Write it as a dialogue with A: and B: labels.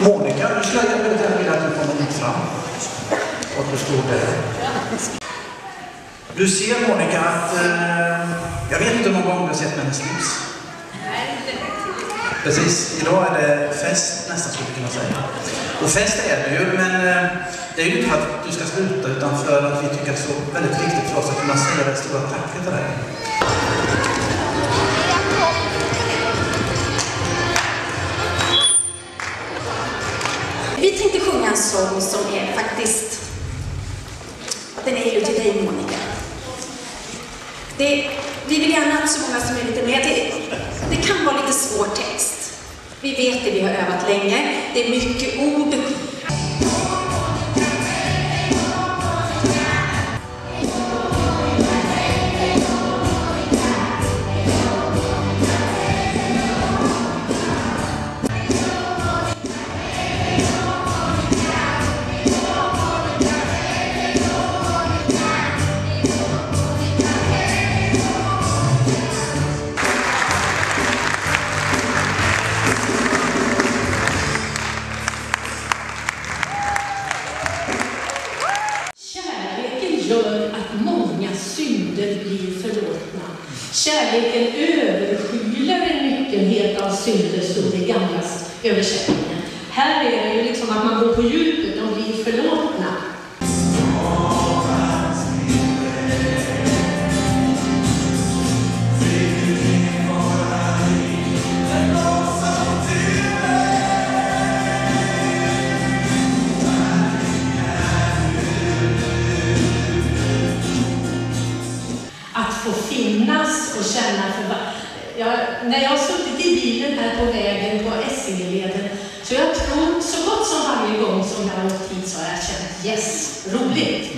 A: Monica, du skulle jag väldigt vilja att du kommer hit fram. Och du står där. Du ser, Monica, att jag vet inte hur många gånger du har sett hennes slips. Precis, idag är det fest nästan, skulle jag kunna säga. Och fest är det ju, men det är ju inte för att du ska sluta, utan för att vi tycker att det är så väldigt viktigt för oss att kunna säga det stora tacket till dig.
B: Vi tänkte sjunga en sång som är faktiskt, den är ju till dig, Monica. Vi vill gärna att så många som är lite med. Det kan vara lite svår text. Vi vet det, vi har övat länge. Det är mycket ord.
C: Gör att många synder blir förlåtna. Kärleken överskyler en myckenhet av synder, stod det i gamla översättningen. Här är det ju liksom att man går på djupet och blir förlåtna. Få finnas och känna när jag har suttit i bilen här på vägen på Essingeleden, så jag tror så gott som varje gång som jag har åkt hit så har jag känt yes, roligt.